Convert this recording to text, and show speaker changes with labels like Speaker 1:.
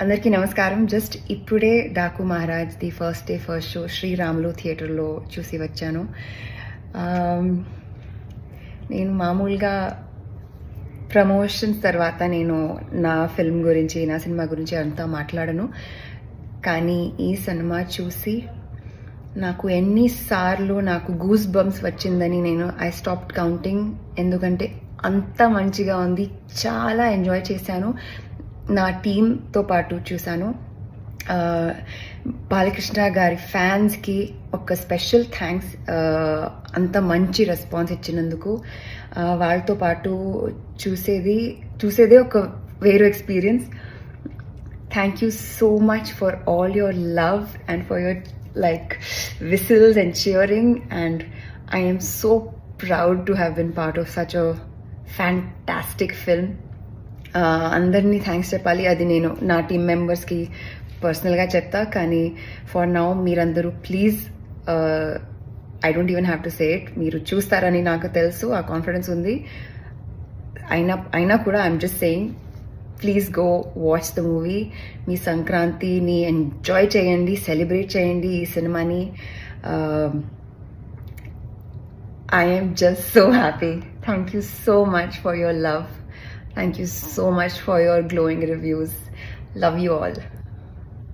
Speaker 1: అందరికీ నమస్కారం. జస్ట్ ఇప్పుడే Daaku Maharaj the first day first show Sriramulu థియేటర్లో చూసి వచ్చాను. నేను మామూలుగా ప్రమోషన్స్ తర్వాత నేను నా ఫిల్మ్ గురించి, నా సినిమా గురించి అంతా మాట్లాడను. కానీ ఈ సినిమా చూసి నాకు ఎన్నిసార్లు నాకు గూస్ బంప్స్ వచ్చిందని ఐ స్టాప్డ్ కౌంటింగ్. ఎందుకంటే అంత మంచిగా ఉంది, చాలా ఎంజాయ్ చేశాను. నా టీంతో పాటు చూశాను. బాలకృష్ణ గారి ఫ్యాన్స్కి ఒక స్పెషల్ థ్యాంక్స్, అంత మంచి రెస్పాన్స్ ఇచ్చినందుకు. వాళ్ళతో పాటు చూసేదే ఒక వేరే experience. Thank you so much for all your love and for your whistles and cheering, and I am so proud to have been part of such a fantastic film. అందరినీ thanks చెప్పాలి, అది నేను నా టీమ్ మెంబర్స్కి పర్సనల్గా చెప్తా. కానీ for now మీరందరూ please, I don't even have to say it, మీరు చూస్తారని నాకు తెలుసు, ఆ కాన్ఫిడెన్స్ ఉంది. అయినా కూడా I'm just saying, please go watch the movie. మీ సంక్రాంతిని ఎంజాయ్ చేయండి, సెలబ్రేట్ చేయండి ఈ సినిమాని. I'm just so happy. Thank you so much for your love. Thank you so much for your glowing reviews. Love you all.